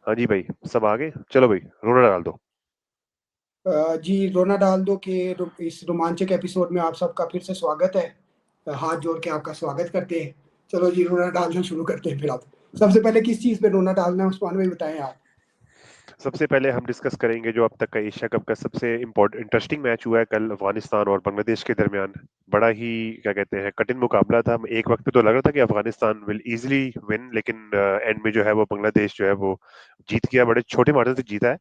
हाँ जी भाई, सब आ गए। चलो भाई, रोना डाल दो। जी रोना डाल दो के इस रोमांचक एपिसोड में आप सबका फिर से स्वागत है। हाथ जोड़ के आपका स्वागत करते हैं। चलो जी रोना डालना शुरू करते हैं फिर आप। सबसे पहले किस चीज पे रोना डालना है उस्मान भाई बताएं आप। सबसे पहले हम डिस्कस करेंगे जो अब तक का एशिया कप का सबसे इंटरेस्टिंग मैच हुआ है कल, अफगानिस्तान और बांग्लादेश के दरमियान। बड़ा ही क्या कहते हैं, कठिन मुकाबला था। एक वक्त पे तो लग रहा था कि अफगानिस्तान विल इजीली विन, लेकिन एंड में जो है वो बांग्लादेश जो है वो जीत गया। बड़े छोटे मार्जिन से जीता है,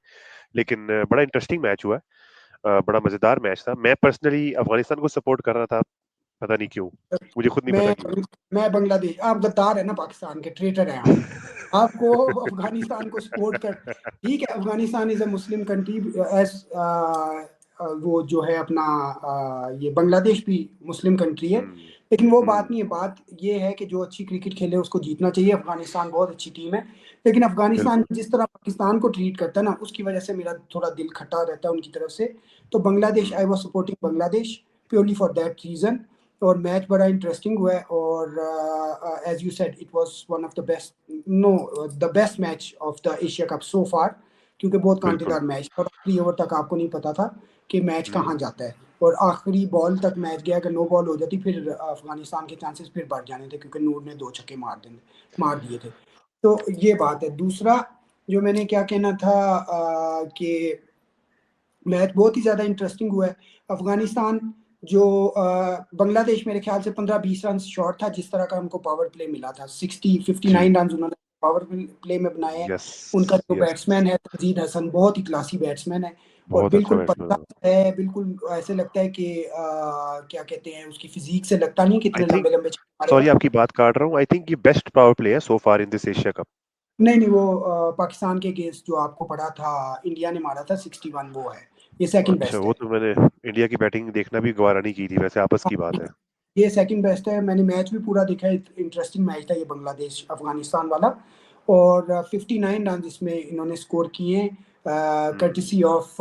लेकिन बड़ा इंटरेस्टिंग मैच हुआ है। बड़ा मजेदार मैच था। मैं पर्सनली अफगानिस्तान को सपोर्ट कर रहा था, पता नहीं क्यों, मुझे खुद नहीं पता मैं क्यों। मैं बांग्लादेश, आप गद्दार है ना, पाकिस्तान के ट्रेटर हैं आप। आपको अफगानिस्तान को सपोर्ट कर। ठीक है, Afghanistan is a Muslim country as वो जो है अपना ये बांग्लादेश भी मुस्लिम कंट्री है। हम्म। लेकिन वो बात हम्म। नहीं है, बात ये है कि जो अच्छी क्रिकेट खेले उसको जीतना चाहिए। अफगानिस्तान बहुत अच्छी टीम है। लेकिन अफगानिस्तान बिल्कुल। जिस तरह पाकिस्तान को ट्रीट करता है ना, उसकी वजह से मेरा थोड़ा दिल खट्टा रहता है उनकी तरफ से। तो Bangladesh, I hmm. Was supporting Bangladesh purely for that reason. और मैच बड़ा इंटरेस्टिंग हुआ है। और as you said it was one of the best, no the best match of the Asia cup so far. क्योंकि बहुत बिल्कुल। कांटेदार मैच और आखिरी ओवर तक आपको नहीं पता था कि मैच कहाँ हम्म। जाता है। और आखिरी बॉल तक मैच गया। अगर नो बॉल हो जाती फिर अफगानिस्तान के चांसेस फिर बढ़ जाने थे, क्योंकि नूर ने दो छक्के मार दिए थे। तो ये बात है। दूसरा जो मैंने क्या कहना था कि मैच बहुत ही ज्यादा इंटरेस्टिंग हुआ है। अफगानिस्तान जो बांग्लादेश मेरे ख्याल से 15-20 रन शॉर्ट था, जिस तरह का हमको पावर प्ले मिला था। 59 जी। रन उन्होंने पावर प्ले में बनाए हैं। यस। उनका जो यस। बैट्समैन है तंजीद हसन, बहुत ही क्लासी बैट्समैन है। और बहुत अच्छा बिल्कुल बैट्समैन पतला है। है, बिल्कुल ऐसे लगता है कि क्या कहते हैं, उसकी फिजिक से लगता नहीं है आई कितने थिंक, लंबे लंबे छक्के सॉरी मारेगा। आपकी बात काट रहा हूँ, आई थिंक ये बेस्ट पावर प्ले है सो फार इन दिस एशिया कप। नहीं नहीं, वो पाकिस्तान के अगेंस्ट जो आपको पड़ा था, इंडिया ने मारा था 61, वो है। ये सेकंड अच्छा, बेस्ट वो है। तो मैंने इंडिया की बैटिंग देखना भी गवारा नहीं की थी, वैसे आपस हाँ, की बात है। ये सेकंड बेस्ट है। मैंने मैच भी पूरा देखा है। इंटरेस्टिंग मैच था ये बांग्लादेश अफगानिस्तान वाला। और 59 रन इसमें इन्होंने स्कोर किए, hmm. Courtesy of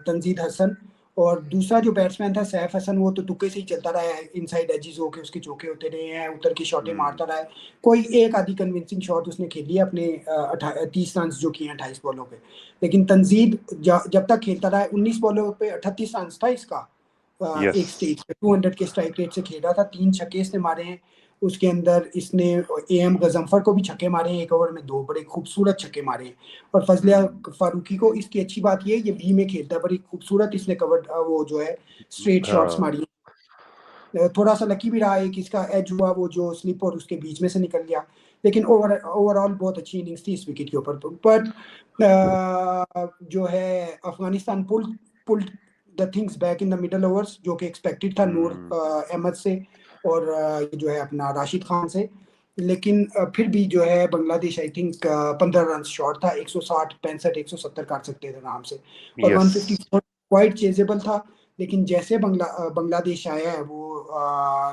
Tanzid Hasan. और दूसरा जो बैट्समैन था सैफ हसन, वो तो तुक्के से ही चलता रहा है। इनसाइड एजिज होके उसके चौके होते रहे हैं, उतर की शॉटें हम्म। मारता रहा है। कोई एक आधी कन्विंसिंग शॉट उसने खेली है अपने 30 रन जो किए हैं 28 बॉलों पे। लेकिन तंजीद जब तक खेलता रहा है, 19 बॉलों पे 38 रन था इसका। यस। एक स्टेज पे 200 के स्ट्राइक रेट से खेल रहा था। 3 छक्के इसने मारे हैं। उसके अंदर इसने एम गजम्फर को भी छक्के मारे हैं। एक ओवर में दो बड़े खूबसूरत छक्के मारे हैं। और फजलिया हम्म। फारूकी को इसकी अच्छी बात ये है, ये वी में खेलता है, बड़ी खूबसूरत इसने कवर वो जो है स्ट्रेट शॉट्स हाँ। मारी है। थोड़ा सा लकी भी रहा है कि इसका एज हुआ वो जो स्लिप और उसके बीच में से निकल गया। लेकिन ओवरऑल बहुत अच्छी इनिंग्स थी इस विकेट के ऊपर। बट जो है Afghanistan pull the things back in the middle overs, जो कि एक्सपेक्टेड था नूर हम्म। अहमद से और ये जो है अपना राशिद खान से। लेकिन फिर भी जो है Bangladesh I think 15 run short था। 160 65 170 काट सकते थे आराम से। और यस। 154 क्वाइट चेजेबल था। लेकिन जैसे बांग्लादेश आया है, वो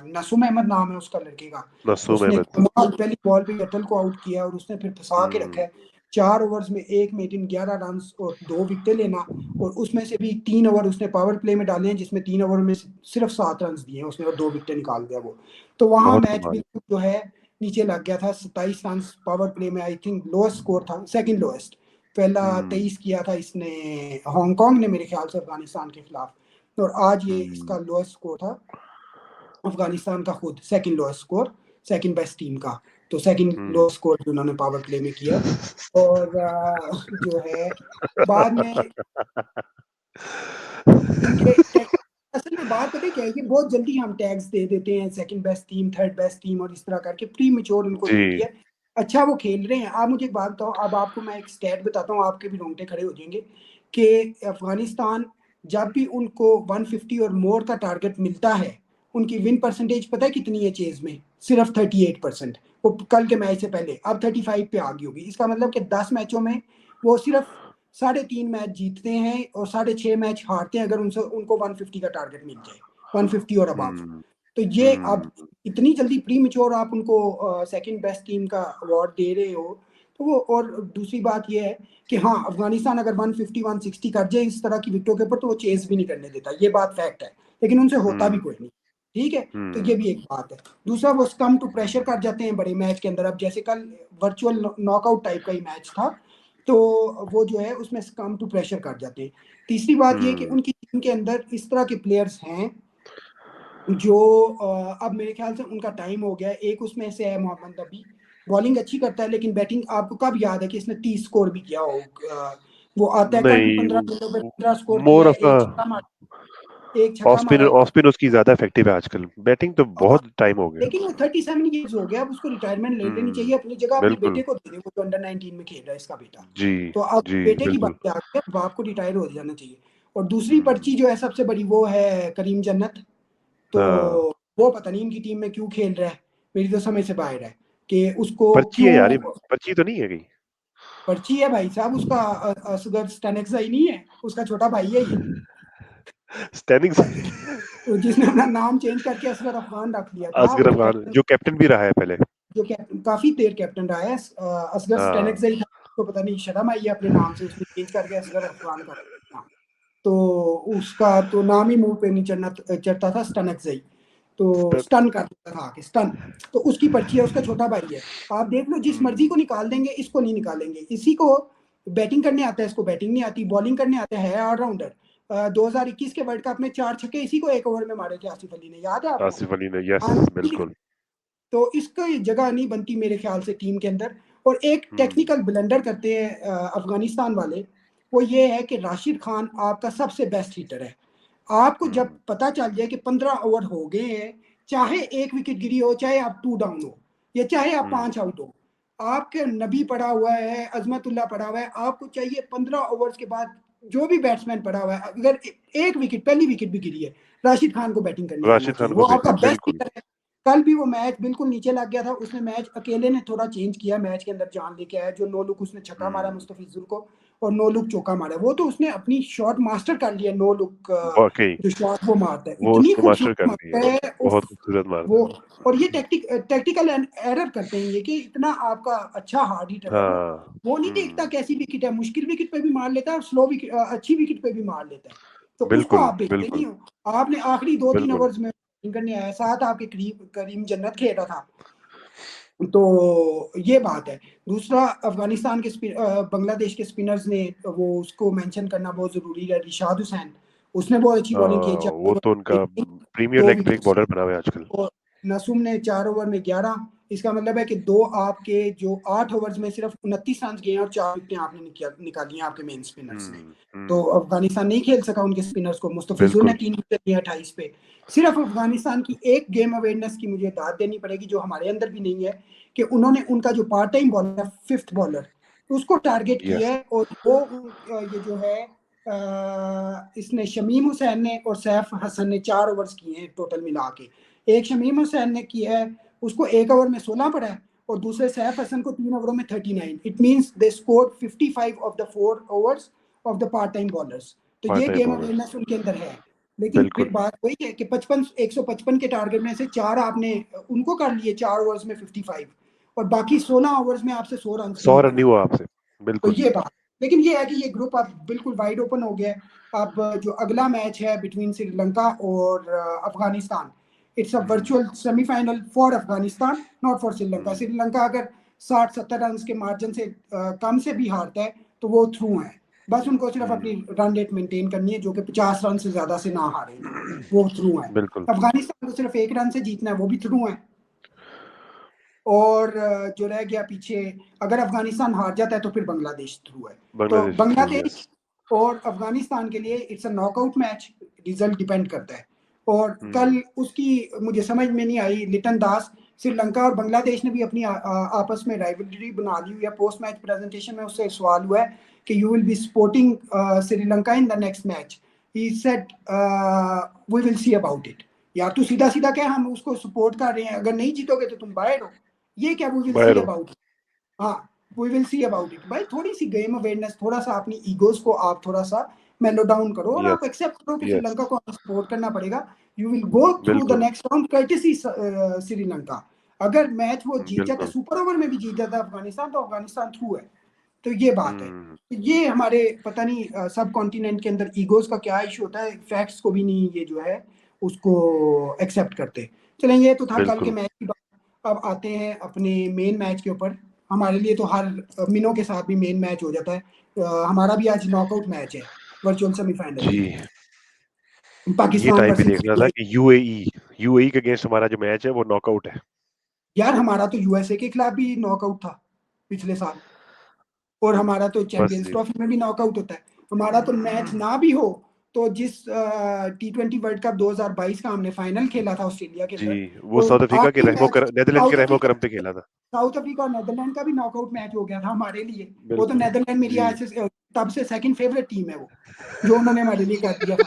नसूम अहमद नाम है उसका लड़के का। नसूम उसने अहमद। कमाल पहली बॉल पे अटल को आउट किया और उसने फिर फंसा के रखा हम्म। है। 4 ओवर्स में एक में 11 रन और 2 विकेटें लेना। और उसमें से भी 3 ओवर उसने पावर प्ले में डाले हैं, जिसमें 3 ओवर में सिर्फ 7 रन दिए हैं उसने और 2 विकेटें निकाल दिया वो। तो वहां बहुत मैच कमाल। बिल्कुल जो है नीचे लग गया था। 27 रन पावर प्ले में, आई थिंक लोएस्ट स्कोर था, सेकंड लोएस्ट। पहला हम्म। 23 किया था इसने हांगकांग ने मेरे ख्याल से अफगानिस्तान के खिलाफ। और आज ये इसका हम्म। लोएस्ट स्कोर था अफगानिस्तान का, खुद second lowest score, second best team का। तो सेकंड हम्म। लोएस्ट स्कोर उन्होंने पावर प्ले में किया। और जो है बाद में इनके असल में बात पता है क्या है, कि बहुत जल्दी हम टैग्स दे देते हैं, second best team, third best team, और इस तरह करके प्री मेच्योर उनको दे जी। दिया। अच्छा वो खेल रहे हैं। आप मुझे एक बात बताओ, अब आपको मैं एक स्टैट बताता हूँ, आपके भी रोंगटे खड़े हो जाएंगे। कि अफगानिस्तान जब भी उनको 150 और मोर का टारगेट मिलता है, उनकी विन परसेंटेज पता है कितनी है चेज में? सिर्फ 38%। वो कल के मैच से पहले अब 35 पे आ गई होगी। इसका मतलब कि 10 मैचों में वो सिर्फ 3.5 मैच जीतते हैं और 6.5 मैच हारते हैं, अगर उनसे उनको 150 का टारगेट मिल जाए, 150 और अबाव। हम्म। तो ये अब हम्म। इतनी जल्दी प्री मेच्योर आप उनको सेकंड बेस्ट टीम का अवार्ड दे रहे हो। तो वो, और दूसरी बात ये है कि हाँ, अफगानिस्तान अगर 150 160 कर जाए इस तरह की विकेटों के ऊपर, तो वो चेज भी नहीं करने देता, ये बात फैक्ट है। लेकिन उनसे होता भी हम्म। कोई नहीं। ठीक है। तो हम्म। ये भी एक बात है। दूसरा, वो कम टू प्रेशर कर जाते हैं बड़े मैच के अंदर। अब जैसे कल वर्चुअल नॉकआउट टाइप का ही मैच था। तो वो जो है उसमें कम टू प्रेशर कर जाते हैं। तीसरी बात ये कि उनकी टीम के अंदर इस तरह के प्लेयर्स हैं जो अब मेरे ख्याल से उनका टाइम हो गया है। एक उसमें से है मोहम्मद नबी, बॉलिंग अच्छी करता है लेकिन बैटिंग आपको कब याद है कि इसने 30 स्कोर भी किया हो? वो आता है, कल भी नहीं, 15 गेंदों पे 15 स्कोर किया मोर है, ऑफ अ एक छक्का ऑफ मारा स्पिनर, है। ऑफ स्पिन उसकी ज्यादा इफेक्टिव है आजकल, बैटिंग तो हाँ, बहुत टाइम हो गया। लेकिन वो 37 ईयर्स हो गया, अब उसको रिटायरमेंट ले लेनी चाहिए अपनी जगह, अपने बिल्कुल। बेटे को दे दे, वो तो अंडर 19 में खेल रहा है इसका बेटा। जी। तो अब जी बेटे की बिल्कुल। बात आ गई है, बाप को रिटायर हो जाना चाहिए। और दूसरी हम्म। पर्ची जो है सबसे बड़ी वो है करीम जन्नत। तो हाँ, वो पता नहीं इनकी टीम में क्यों खेल रहा है, मेरी तो समझ से बाहर है कि उसको पर्ची है यार ये, क्यों। पर्ची तो नहीं है कहीं? पर्ची है भाई साहब उसका, असगर स्टेनेक्सा ही नहीं है, उसका छोटा भाई है ये। स्टैंडिंग से। तो जिसने अपना नाम चेंज करके असगर अफगान रख लिया था, असगर वो अफगान कैप्टन, जो कैप्टन भी रहा है पहले। जो कैप्टन काफी देर कैप्टन रहा है। असगर हाँ। स्टेनेक्सा ही था, तो पता नहीं शर्म आई है अपने नाम से, उसने चेंज करके असगर अफगान कर दिया। तो उसका तो नाम ही मुंह पे नहीं चढ़ता था, स्टनकजई। तो स्टन। स्टन कर देता था आके, स्टन। तो उसकी पर्ची है, उसका छोटा भाई है। आप देख लो, जिस मर्जी को निकाल देंगे, इसको नहीं निकालेंगे। इसी को बैटिंग करने आता है, इसको बैटिंग नहीं आती, बॉलिंग करने आता है ऑलराउंडर। 2021 के वर्ल्ड कप में 4 छक्के इसी को एक ओवर में मारे थे आसिफ अली ने, याद है आपको? आसिफ अली ने, यस हाँ, बिल्कुल। तो इसका जगह नहीं बनती मेरे ख्याल से टीम के अंदर। और एक हम्म। टेक्निकल ब्लंडर करते हैं अफगानिस्तान वाले, वो ये है कि राशिद खान आपका सबसे बेस्ट हिटर है। आपको जब हम्म। पता चल जाए कि 15 ओवर हो गए हैं, चाहे एक विकेट गिरी हो, चाहे आप 2 डाउन हो, या चाहे आप हम्म। 5 आउट हो, आपके नबी पड़ा हुआ है, अजमतुल्ला पड़ा हुआ है, आपको चाहिए 15 ओवर्स के बाद जो भी बैट्समैन पड़ा हुआ है, अगर एक विकेट, पहली विकेट भी गिरी है, राशिद खान को बैटिंग करने आना राशिद खान चाहिए, को वो आपका भेजे बेस्ट बिल्कुल। हिटर है। कल भी वो मैच बिल्कुल नीचे लग गया था, उसने मैच अकेले ने थोड़ा चेंज किया, मैच के अंदर जान लेके आया। जो नो लुक उसने छक्का मारा हम्म। मुस्तफिजुल को, और नो लुक चौका मारा, वो तो उसने अपनी शॉट मास्टर कर लिया। नो लुक वाकई जो शॉट वो मारता है, वो इतनी उसने मास्टर खूबसूरत कर मारता दिया, है उफ। बहुत खूबसूरत मारता वो, है। और ये टैक्टिकल एरर करते हैं ये, कि इतना आपका अच्छा हार्ड हिटर है हाँ। वो नहीं देखता कैसी विकेट है, मुश्किल विकेट पे भी मार लेता है और स्लो विकेट, अच्छी विकेट पे भी मार लेता है। तो उसको बिल्कुल आप देखते नहीं बिल्कुल हो। आपने आखिरी 2-3 बिल्कुल। ओवर्स में batting करने आया, साथ आपके करीब करीम जन्नत खेल रहा था। तो ये बात है। दूसरा, अफगानिस्तान के बांग्लादेश के स्पिनर्स ने, वो उसको मेंशन करना बहुत जरूरी है, रिशाद हुसैन, उसने बहुत अच्छी बॉलिंग की है, हाँ, 4 वो ओवर तो उनका में प्रीमियर दो लेग ब्रेक विकेट। बॉलर बना हुआ है आजकल। और नसूम ने 4 ओवर में 11। इसका मतलब है कि दो आपके जो 8 ओवर्स में सिर्फ 29 रन गए हैं और 4 विकेटें आपने निकाली हैं आपके मेन स्पिनर्स ने। तो हम्म। अफगानिस्तान नहीं खेल सका उनके स्पिनर्स को, मुस्तफिजुर ने बिल्कुल। 3 विकेट लिए 28 पे। सिर्फ अफगानिस्तान की एक गेम अवेयरनेस की मुझे दाद देनी पड़ेगी, जो हमारे अंदर भी नहीं है, कि उन्होंने उनका जो पार्ट टाइम बॉलर है, फिफ्थ बॉलर, उसको टारगेट किया यस। है। और वो ये जो है इसने शमीम हुसैन ने और सैफ हसन ने 4 ओवर्स किए हैं टोटल मिला के। एक शमीम हुसैन ने किया है, उसको एक ओवर में 16 पड़ा है, और दूसरे सैफ हसन को 3 ओवरों में 39। It means they score 55 of the 4 overs of the part time bowlers. तो पार्ट ये टाइम गेम बॉलर। अवेयरनेस उनके अंदर है। लेकिन फिर बिल्कुल। बात वही है कि 155 के टारगेट में से 4 आपने उनको कर लिए, 4 ओवर्स में 55, और बाकी 16 ओवर्स में आपसे 100 रन भी 100 नहीं रन नहीं बनाए। हुआ आपसे। तो बिल्कुल। ये बात, लेकिन ये है कि ये ग्रुप अब बिल्कुल वाइड ओपन हो गया है। अब जो अगला मैच है बिटवीन श्रीलंका और Afghanistan, it's a hmm. Virtual semifinal for Afghanistan, not for Sri Lanka. Hmm. Sri Lanka अगर 60-70 रन के मार्जिन से कम से भी हारता है तो वो थ्रू है। बस उनको सिर्फ अपनी हम्म। रन रेट मेंटेन करनी है, जो कि 50 रन से ज्यादा से ना हारे, वो थ्रू है। बिल्कुल। अफगानिस्तान को सिर्फ 1 रन से जीतना है, वो भी थ्रू है। और जो रह गया पीछे, अगर अफगानिस्तान हार जाता है तो फिर बांग्लादेश थ्रू है। तो बांग्लादेश थ्रू, यस। बांग्लादेश और अफगानिस्तान के लिए it's a knockout match, result depend करता है। और हम्म। कल उसकी मुझे समझ में नहीं आई, लिटन दास, श्रीलंका और बांग्लादेश ने भी अपनी आपस में राइवलरी बना ली हुई है। पोस्ट मैच प्रेजेंटेशन में उससे सवाल हुआ है कि you will be supporting Sri Lanka in the next match. He said we will see about it. यार तू सीधा सीधा क्या, हम उसको सपोर्ट कर रहे हैं, अगर नहीं जीतोगे तो तुम बाहर हो। ये क्या वी विल सी बायरो। अबाउट? हाँ, we will see about it. भाई थोड़ी सी गेम अवेयरनेस, थोड़ा सा अपनी ईगोस को आप थोड़ा सा मेलो डाउन करो, और आप यस। एक्सेप्ट करो कि यस। श्रीलंका को हमें सपोर्ट करना पड़ेगा। You will go through the बिल्कुल। Next round courtesy Sri Lanka. अगर मैच वो जीत जाता, बिल्कुल। सुपर ओवर में भी जीत जाता अफगानिस्तान, तो अफगानिस्तान थ्रू है। तो ये बात है। हम्म। तो ये हमारे पता नहीं सब कॉन्टिनेंट के अंदर ईगोस का क्या इशू होता है, फैक्ट्स को भी नहीं ये जो है उसको एक्सेप्ट करते। चलें, ये तो था कल के बिल्कुल। मैच की बात। अब आते हैं अपने मेन मैच के ऊपर। हमारे लिए तो हर मिनों के साथ भी मेन मैच हो जाता है। हमारा भी आज नॉकआउट मैच है वर्चुअल सेमीफाइनल जी, में, ये पाकिस्तान टाइम पे वर्सेस देखना था कि यूएई के अगेंस्ट हमारा जो मैच है वो नॉकआउट है। यार हमारा तो यूएसए के खिलाफ भी नॉकआउट था पिछले साल, और हमारा तो बस चैंपियंस ट्रॉफी में भी नॉकआउट होता है। हमारा तो मैच ना भी हो तो जिस T20 वर्ल्ड कप 2022 का हमने फाइनल खेला था ऑस्ट्रेलिया के जी, अंदर, वो तो साउथ अफ्रीका के आखिरी मैच नेदरलैंड के साउथ रहमो अफ्रीका करम पे खेला था। साउथ अफ्रीका और नेदरलैंड का भी नॉकआउट मैच हो गया था हमारे लिए। वो तो बिल्कुल। नेदरलैंड मेरी जी। आज से तब से सेकंड फेवरेट टीम है वो, जो उन्होंने हमारे लिए कर दिया था।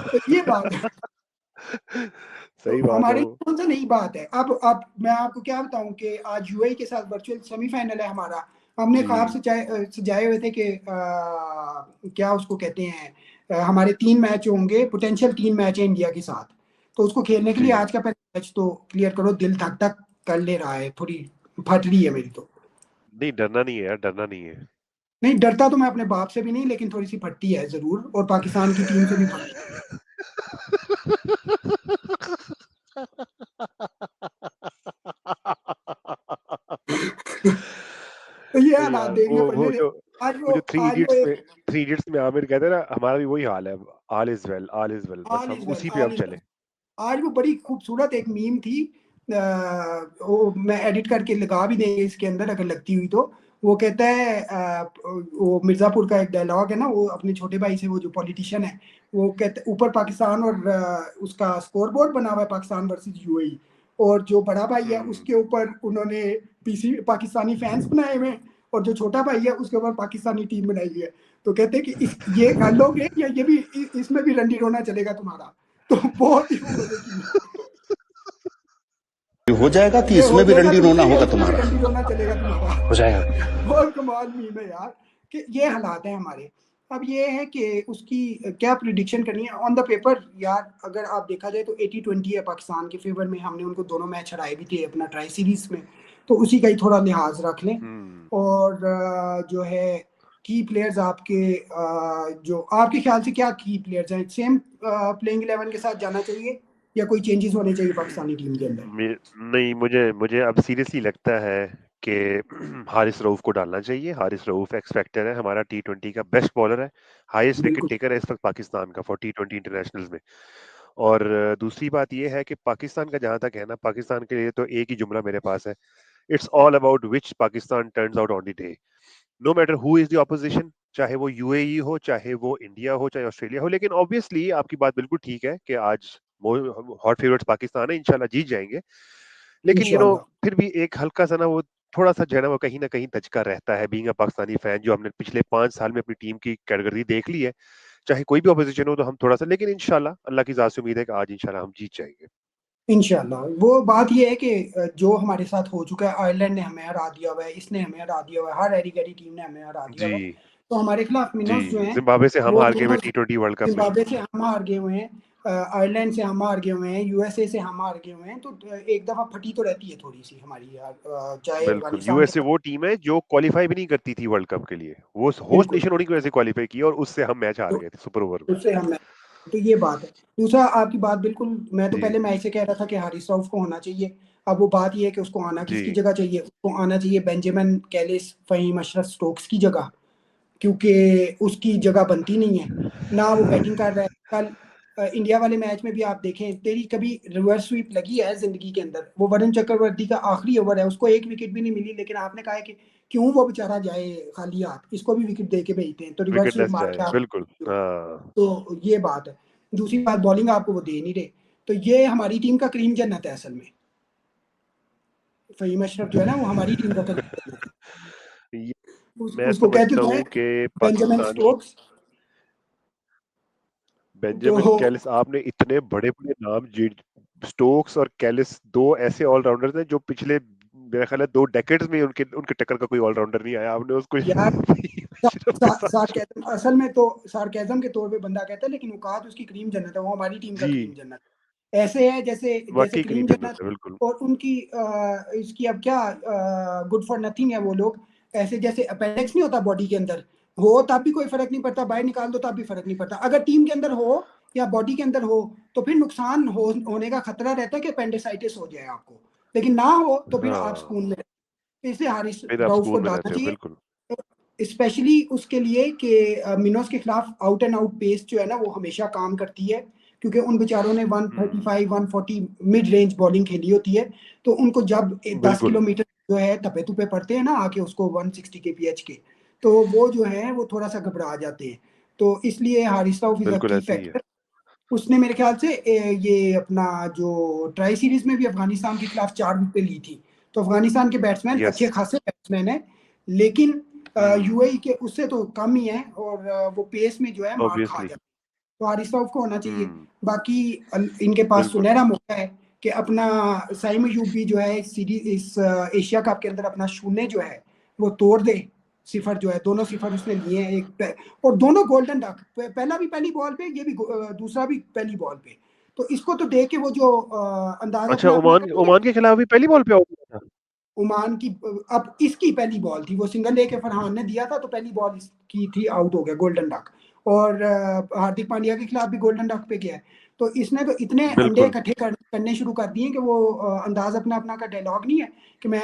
तो ये बात है। तो सही बात है हमारे लिए वो। कौन सा नई बात है। अब मैं आपको क्या बताऊं कि आज यूएई के साथ वर्चुअल सेमीफाइनल है हमारा। हमने ख्वाब जी, सजाए हुए थे कि क्या उसको कहते हैं, हमारे 3 मैच होंगे, पोटेंशियल 3 मैच है इंडिया के साथ। तो उसको खेलने के लिए जी। आज का पहला मैच तो क्लियर करो। दिल धक धक कर ले रहा है, थोड़ी फट रही है मेरी तो। नहीं, डरना नहीं है यार, डरना नहीं है। नहीं डरता तो मैं अपने बाप से भी नहीं, लेकिन थोड़ी सी फटती है जरूर, और पाकिस्तान की टीम से भी फटती है। तो ये नहीं हालात यार, देखने वो पड़ने थे। जो वो जो आज वो एक थ्री इडियट्स में आमिर कहते हैं ना, हमारा भी वही हाल है। All is well, all is well, बस ऑल हम इज वेल, उसी पे ऑल अब इज वेल। चले। आज वो बड़ी खूबसूरत एक मीम थी, वो मैं एडिट करके लगा भी देंगे इसके अंदर अगर लगती हुई तो। वो कहता है वो मिर्जापुर का एक डायलॉग है ना, वो अपने छोटे भाई से, वो जो पॉलिटिशियन है, वो कहते ऊपर पाकिस्तान और उसका स्कोर बोर्ड बना हुआ है पाकिस्तान वर्सेस यूएई, और जो बड़ा भाई है हम्म। उसके ऊपर उन्होंने पीसी पाकिस्तानी फैंस बनाए हुए हैं, और जो छोटा भाई है उसके ऊपर पाकिस्तानी टीम बनाई हुई है। तो कहते हैं कि इस ये कर लोगे या ये भी इसमें भी रंडी रोना चलेगा तुम्हारा। तो बहुत ही वो मजे की हो जाएगा कि ये हो इसमें भी जाएगा रंडी रोना तुमसे या होगा इसमें भी तुम्हारा। रंडी रोना चलेगा तुम्हारा। हो जाएगा। बहुत कमाल मीम है यार, कि ये हालात है हमारे। अब ये है कि उसकी क्या प्रिडिक्शन करनी है ऑन द पेपर यार। अगर आप देखा जाए तो 80-20 है पाकिस्तान के फेवर में। हमने उनको दोनों मैच हराए भी थे अपना ट्राई सीरीज में, तो उसी का ही थोड़ा लिहाज रख लें। हम्म। और जो है की प्लेयर्स आपके, जो आपके ख्याल से क्या की प्लेयर्स हैं, सेम प्लेइंग 11 के साथ जाना चाहिए या कोई चेंजेस होने चाहिए पाकिस्तानी टीम के अंदर? नहीं, मुझे मुझे अब सीरियसली लगता है कि हारिस रऊफ को डालना चाहिए। हारिस रऊफ एक्स फैक्टर है, हमारा T20 का बेस्ट बॉलर है, हाईएस्ट विकेट बिल्कुल टेकर है इस वक्त पाकिस्तान का फॉर T20 इंटरनेशनल्स में। और दूसरी बात यह है कि पाकिस्तान का जहां तक है ना, पाकिस्तान के लिए तो एक ही जुमला मेरे पास है, it's all about which Pakistan turns out on the day. No matter who is the opposition, चाहे वो यूएई हो, चाहे वो इंडिया हो, चाहे ऑस्ट्रेलिया हो। लेकिन ऑब्वियसली आपकी बात बिल्कुल ठीक है कि आज हॉट फेवरेट्स पाकिस्तान है, इंशाल्लाह जीत जाएंगे। लेकिन इंशाल्लाह। फिर भी एक हल्का सा ना वो थोड़ा सा जो है ना वो कहीं ना कहीं दचका रहता है, बीइंग अ पाकिस्तानी फैन, जो हमने पिछले 5 साल में अपनी टीम की कैटेगरी देख ली है। चाहे कोई भी ऑपोजिशन हो तो हम थोड़ा सा, लेकिन इंशाल्लाह अल्लाह की जात से उम्मीद है कि आज इंशाल्लाह हम जीत जाएंगे। इंशाल्लाह। वो बात ये है कि जो हमारे साथ हो चुका है, आयरलैंड ने हमें हरा दिया हुआ है, इसने हमें हरा दिया हुआ है, हर एरी गैरी टीम ने हमें हरा दिया जी। हुआ है। तो हमारे खिलाफ जी। मिनोस जो हैं, जिम्बाब्वे से हम वो हार गए हुए मिनोस T20 वर्ल्ड कप में। जिम्बाब्वे से हम हार गए हुए हैं, आयरलैंड से हम हार गए हुए हैं, यूएसए से हम हार गए हुए हैं। तो एक दफा फटी तो रहती है थोड़ी सी हमारी यार, चाहे बिल्कुल, अफगानिस्तान के यूएसए साथ। वो टीम है जो क्वालिफाई भी नहीं करती थी वर्ल्ड कप के लिए, वो होस्ट बिल्कुल। नेशन होने की वजह से क्वालिफाई की और उससे हम मैच हार तो गए थे सुपर ओवर में। उससे हम, तो ये बात है। दूसरा आपकी बात बिल्कुल, मैं तो जी। पहले मैं ऐसे कह रहा था कि हारिस रऊफ को होना चाहिए। अब वो बात ये है कि उसको आना जी। किसकी जगह चाहिए, उसको आना चाहिए Benjamin Kallis, Faheem Ashraf Stokes की जगह, क्योंकि उसकी जगह बनती नहीं है ना। वो बैटिंग कर रहा है कल इंडिया वाले मैच में भी आप देखें, तेरी कभी रिवर्स स्वीप लगी है जिंदगी के अंदर? वो वरुण चक्रवर्ती का आखिरी ओवर है, उसको एक विकेट भी नहीं मिली, लेकिन आपने कहा है कि क्यों वो बेचारा जाए खाली हाथ, इसको भी विकेट दे के भेजते हैं, तो रिवर्स स्वीप विकेटलेस मार जाए, के आप। बिल्कुल। हाँ। तो ये बात है। दूसरी बात, बॉलिंग आपको वो दे नहीं रहे। तो ये हमारी टीम का क्रीम जन्नत है असल में। फहीम अशरफ जो है ना, वो हमारी टीम का क्रीम जन्नत है। ये मैं उसको कहते समझता तो है हूँ कि बेंजामिन पाकिस्तान की स्टोक्स। तो बेंजामिन कैलिस, आपने इतने बड़े बड़े नाम जी, स्टोक्स और कैलिस दो ऐसे ऑलराउंडर्स हैं जो पिछले मेरा ख्याल है 2 डेकेड्स में उनके उनके टक्कर का कोई ऑलराउंडर नहीं आया। आपने उसको यार सिर्फ के साथ सार्केज्म, असल में तो सार्केज्म के तौर पे बंदा कहता है, लेकिन औकात उसकी क्रीम जन्नत है, वो हमारी टीम का क्रीम जी, जन्नत है। ऐसे है जैसे जैसे वाकई क्रीम करीम जन्नत। जन्नत है, बिल्कुल। और उनकी इसकी अब क्या, गुड फॉर नथिंग है वो लोग। ऐसे जैसे अपेंडिक्स नहीं होता बॉडी के अंदर, हो तब भी कोई फर्क नहीं पड़ता, बाहर निकाल दो तब भी फर्क नहीं पड़ता। अगर टीम के अंदर हो या बॉडी के अंदर हो, तो फिर नुकसान होने का खतरा रहता है कि अपेंडिसाइटिस हो जाए आपको। लेकिन ना हो तो फिर आप हाँ, सुकून में रहे। इसलिए हारिस फिर आप राउफ को सुकून में डालना रहते हो, चाहिए, बिल्कुल। स्पेशली उसके लिए कि मिनोस के खिलाफ आउट एंड आउट पेस जो है ना वो हमेशा काम करती है, क्योंकि उन बेचारों ने हम्म, 135 140 मिड रेंज बॉलिंग खेली होती है। तो उनको जब 10 बिल्कुल, किलोमीटर जो है तपे तुपे पड़ते हैं ना आके उसको 160 के पीएच के, तो वो जो है वो थोड़ा सा घबरा जाते हैं। तो इसलिए हारिस राउफ इज अ बिल्कुल की ऐसे ही है। फैक्टर। उसने मेरे ख्याल से ये अपना जो ट्राई सीरीज में भी अफगानिस्तान के खिलाफ 4 विकेट ली थी। तो अफगानिस्तान के बैट्समैन यस। अच्छे खासे बैट्समैन हैं, लेकिन हम्म, यूएई के उससे तो कम ही है, और वो पेस में जो है मार खा ऑब्वियसली। जाते हैं। तो हारिस राउफ को होना चाहिए। हम्म, बाकी इनके पास बिल्कुल। सुनहरा मौका है कि अपना साइम अयूब भी जो है इस सीरीज इस एशिया कप के अंदर अपना शून्य जो है वो तोड़ दे। सिफर जो है, दोनों सिफर उसने लिए हैं, और दोनों गोल्डन डक, पहला भी पहली बॉल पे, ये भी दूसरा भी पहली बॉल पे। तो इसको तो देख के वो जो अंदाज अच्छा, अपना अपना ओमान करेंगे। ओमान के खिलाफ भी पहली बॉल पे आउट हुआ था? ओमान की अब इसकी पहली बॉल थी, वो सिंगल लेके फरहान ने दिया था, तो पहली बॉल इसकी थी, आउट हो गया गोल्डन डक। और हार्दिक पांड्या के खिलाफ भी गोल्डन डक पे गया है। तो इसने तो इतने अंडे बिल्कुल। इकट्ठे करने शुरू कर दिए कि वो अंदाज अपना अपना का डायलॉग नहीं है कि मैं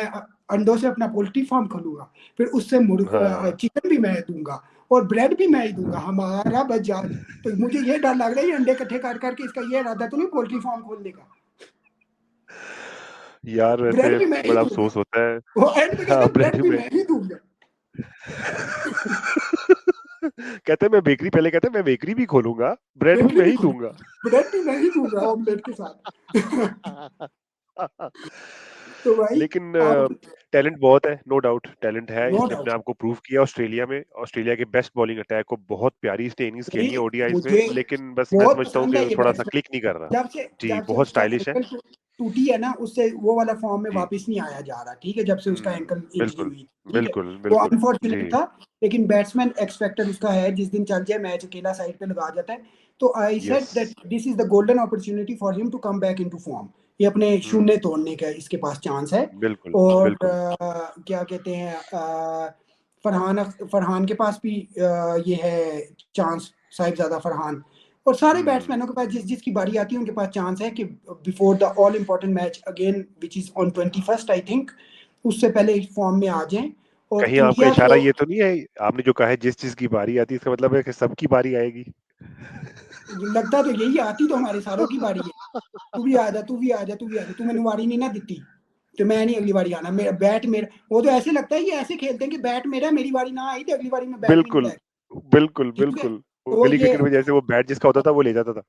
अंडों से अपना पोल्ट्री फार्म खोलूंगा, फिर उससे हाँ, चिकन भी मैं दूंगा और ब्रेड भी मैं ही दूंगा, हमारा बजाज। तो मुझे ये डर लग रहा है ये अंडे इकट्ठे कर करके इसका ये इरादा तो नहीं पोल्ट्री फार्म खोलने का। यार ब्रेड वैसे भी मैं ही बड़ा दूंगा, अफसोस होता है। वो एंड में कहता हाँ, है ब्रेड ब्रेड भी में। मैं ही दूंगा। कहते हैं मैं बेकरी, पहले कहते हैं मैं बेकरी भी खोलूंगा, ब्रेड भी बेकरी मैं भी ही खुली, दूंगा। ब्रेड भी मैं ही दूंगा ऑमलेट के साथ। तो भाई लेकिन आप, टैलेंट बहुत है, नो डाउट टैलेंट है, नो इसने अपने डाउट। आप को प्रूव किया ऑस्ट्रेलिया में। ऑस्ट्रेलिया के बेस्ट बॉलिंग अटैक को बहुत प्यारी इसने इनिंग्स खेली है नहीं, ओडीआईज में, मुझे लेकिन बस मैं बहुत समझता हूँ पसंद कि है वो ये थोड़ा सा बैट्समैन। क्लिक नहीं कर रहा। जी, जब से बहुत उसका स्टाइलिश है। एंकल टूटी है ना, उससे वो वाला फॉर्म में जी। वापस नहीं आया जा रहा, ठीक है, जब से उसका एंकल इंजरी बिल्कुल, हुई, ठीक है। बिल्कुल, वो बिल्कुल। जी। अनफॉर्चुनेट था, लेकिन बैट्समैन एक्स फैक्टर उसका है, जिस दिन चल जाए मैच अकेला साइड पे लगा जाता है। तो I yes. Said that this is the golden opportunity for him to come back into form. ये अपने हुँ, शून्य तोड़ने का इसके पास चांस है। बिल्कुल, और बिल्कुल। क्या कहते हैं, फरहान फरहान के पास भी ये है चांस, साहिबजादा फरहान। और सारे हुँ, बैट्समैनों के पास जिस जिसकी बारी आती है उनके पास चांस है कि before the all important match again which is on 21st I think, उससे पहले फॉर्म में आ जाएं। और कहीं आपका इंडिया इशारा को ये तो नहीं है, आपने जो कहा है जिस चीज़ की बारी आती है, इसका मतलब है कि सबकी बारी आएगी? लगता तो यही, आती तो हमारे सारों की बारी है। तू भी आ जा, तू भी आ जा, तू भी आ जा, तू मैंने वारी नहीं ना दी, तो मैं नहीं अगली बारी आना, मेरा बैट मेरा। वो तो ऐसे लगता है ये ऐसे खेलते हैं कि बैट मेरा, मेरी बारी ना आई तो अगली बारी में बैट भी नहीं बिल्कुल, लाएगा। बिल्कुल, ठीक है, बिल्कुल। वो तो गली ये, क्रिकेट में जैसे वो बैट जिसका होता था, वो ले जाता था।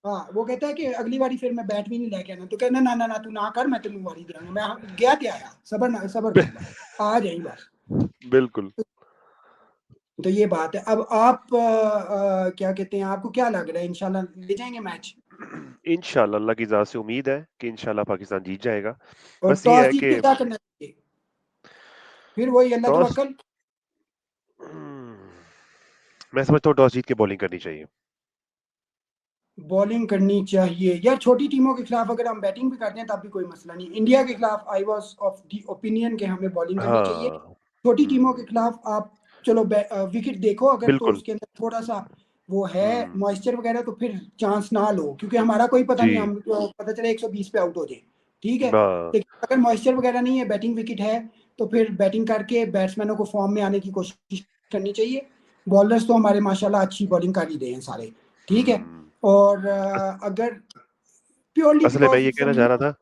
हाँ वो कहता है कि अगली बारी फिर मैं बैट भी नहीं लेके आना, तो कहना ना ना ना तू ना कर, मैं तेन वारी देंगे, मैं गया क्या आया, सबर सबर बि कर बस, आ जाई बस। बिल्कुल। तो ये बात है। अब आप क्या कहते हैं, आपको क्या लग रहा है इंशाल्लाह ले जाएंगे मैच? इंशाल्लाह, अल्लाह की ज़ात से उम्मीद है कि इंशाल्लाह पाकिस्तान जीत जाएगा। और बस ये टॉस है जीत कि के क्या करना चाहिए? फिर वही अल्लाह टॉस तवक्कल। मैं समझता हूँ टॉस जीत के बॉलिंग करनी चाहिए। बॉलिंग करनी चाहिए यार, छोटी टीमों के खिलाफ अगर हम बैटिंग भी करते हैं तब भी कोई मसला नहीं। इंडिया के खिलाफ I was of the opinion कि हमें बॉलिंग करनी चाहिए। हाँ। छोटी टीमों के हुँ, खिलाफ आप चलो विकेट देखो अगर, तो बिल्कुल। उसके अंदर थोड़ा सा वो है हुँ, मॉइस्चर वगैरह, तो फिर चांस ना लो, क्योंकि हमारा कोई पता नहीं, जी। हम पता चले 120 पे आउट हो जाए, ठीक है। हाँ, लेकिन अगर मॉइस्चर वगैरह नहीं है, बैटिंग विकेट है, तो फिर बैटिंग करके बैट्समैनों को फॉर्म में आने की कोशिश करनी चाहिए। बॉलर्स तो हमारे माशाल्लाह अच्छी बॉलिंग कर ही रहे हैं सारे, ठीक है। हुँ। और अगर प्योरली असल में मैं बिकॉज ये इट्स कहना चाह रहा था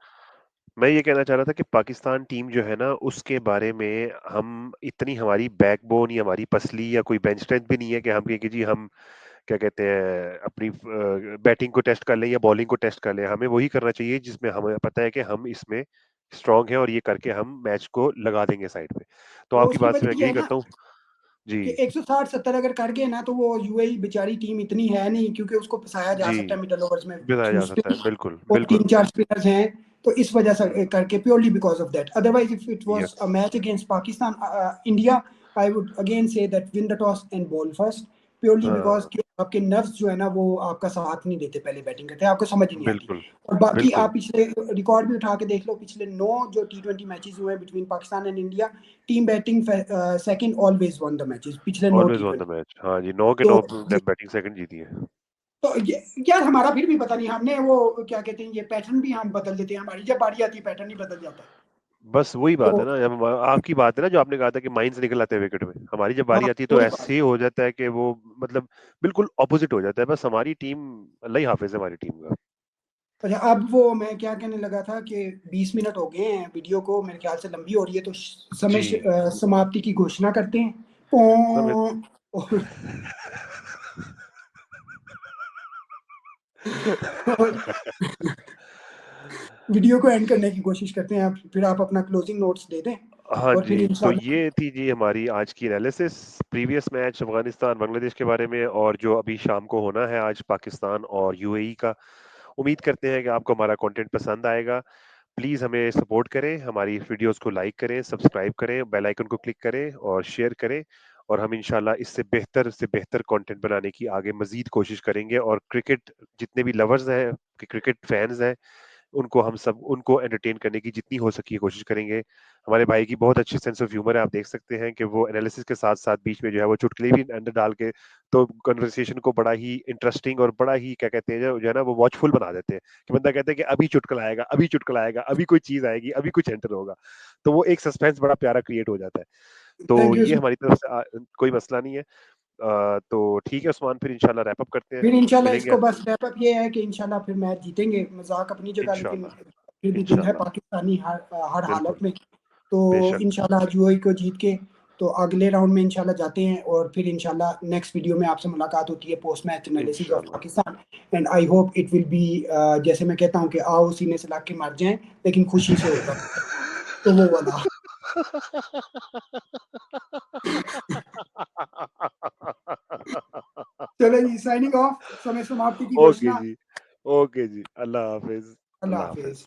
मैं ये कहना चाह रहा था कि पाकिस्तान टीम जो है ना, उसके बारे में हम इतनी, हमारी बैकबोन या हमारी पसली या कोई बेंच स्ट्रेंथ भी नहीं है कि हम कहें कि जी हम क्या कहते हैं अपनी बैटिंग को टेस्ट कर लें या बॉलिंग को टेस्ट कर लें। हमें वही करना चाहिए जिसमें हमें पता है कि हम इसमें स्ट्रांग हैं और ये करके हम मैच को लगा देंगे साइड पे। तो तो आपकी उसकी बात से मैं वजह यह एग्री है ना करता हूँ। जी, कि 160-70 अगर कर गए ना, तो वो यूएई बेचारी टीम इतनी है नहीं, क्योंकि उसको फंसाया जा जी, सकता है मिडल ओवर्स में बताया जा सकता है, स्पिन, बिल्कुल, और बिल्कुल। 3-4 स्पिनर्स हैं। तो इस वजह से हुँ, करके, purely because of that, otherwise if it was yes. A match against Pakistan India, I would again say that win the toss and ball first, purely because हाँ, आपके नर्व्स जो है ना वो आपका साथ नहीं देते, पहले बैटिंग करते हैं आपको समझ ही नहीं आती। बिल्कुल, और बाकी बिल्कुल। आप पिछले रिकॉर्ड भी उठा के देख लो, पिछले 9 जो T20 मैचेस हुए हैं between Pakistan and India, team batting second always one the matches पिछले 9 always one the T20। Match. हाँ जी, 9 के तो 9 बैटिंग सेकंड जीती है। तो यार हमारा फिर भी पता नहीं, हमने वो क्या कहते हैं, ये पैटर्न भी हम बदल देते हैं, हमारी जब बारी आती है पैटर्न ही बदल जाता है। बस वही बात है तो ना, जब आपकी बात है ना जो आपने कहा था कि माइंस निकल आते हैं विकेट में, हमारी जब हाँ बारी आती है तो वही बात। ऐसे हो जाता है कि वो मतलब बिल्कुल ऑपोजिट हो जाता है। बस हमारी टीम, अल्लाह ही हाफिज है हमारी टीम का। अच्छा अब वो मैं क्या कहने लगा था कि 20 मिनट हो गए हैं, वीडियो को मेरे ख्याल से लंबी हो रही है, तो समय जी। समाप्ति की घोषणा करते हैं। समय। और, और वीडियो को एंड करने की कोशिश करते हैं। आप फिर आप अपना क्लोजिंग नोट्स दे दें हाँ और फिर जी, तो इंशाल्लाह। ये थी जी हमारी आज की analysis previous match Afghanistan Bangladesh के बारे में, और जो अभी शाम को होना है आज पाकिस्तान और यूएई का। उम्मीद करते हैं कि आपको हमारा कंटेंट पसंद आएगा। प्लीज़ हमें सपोर्ट करें, हमारी वीडियोस को लाइक करें, सब्सक्राइब करें, बेल आइकन को क्लिक करें और शेयर करें। और हम इंशाल्लाह इससे बेहतर से बेहतर कंटेंट बनाने की आगे मज़ीद कोशिश करेंगे। और क्रिकेट जितने भी लवर्स हैं, क्रिकेट फैंस हैं, उनको हम सब उनको एंटरटेन करने की जितनी हो सकी कोशिश करेंगे। हमारे भाई की बहुत अच्छी सेंस ऑफ ह्यूमर है, आप देख सकते हैं कि वो एनालिसिस के साथ साथ बीच में जो है वो चुटकुले भी अंदर डाल के तो कन्वर्सेशन को बड़ा ही इंटरेस्टिंग और बड़ा ही क्या कहते हैं जो है ना वो वॉचफुल बना देते हैं, कि बंदा कहता है कि अभी चुटकुला आएगा, अभी चुटकुला आएगा, अभी कोई चीज आएगी, अभी कुछ एंटर होगा। तो वो एक सस्पेंस बड़ा प्यारा क्रिएट हो जाता है। तो थैंक यू। ये हमारी तरफ से कोई मसला नहीं है। तो ठीक है उस्मान, फिर इंशाल्लाह रैप अप करते हैं। फिर इंशाल्लाह मिलेंगे इसको बस रैप अप ये है कि इंशाल्लाह फिर मैच जीतेंगे, मजाक अपनी जगह, लेकिन इंशाल्लाह। फिर भी दिल है इंशाल्लाह। पाकिस्तानी हर हालत बिल्कुल। में। तो बेशक। इंशाल्लाह आज यूएई को जीत के तो अगले राउंड में इंशाल्लाह जाते हैं, और फिर इंशाल्लाह नेक्स्ट वीडियो में आपसे मुलाकात होती है पोस्ट मैच एनालिसिस ऑफ इंशाल्लाह। Pakistan. And I hope it will be, जैसे मैं कहता हूँ कि आओ सीने से लाके मर जाएं, लेकिन खुशी से होगा, तो वो वाला। चलो जी, साइनिंग ऑफ, समय समाप्ति की ओके घोषणा। जी। ओके जी, अल्लाह हाफिज। अल्लाह अल्लाह हाफिज। हाफिज।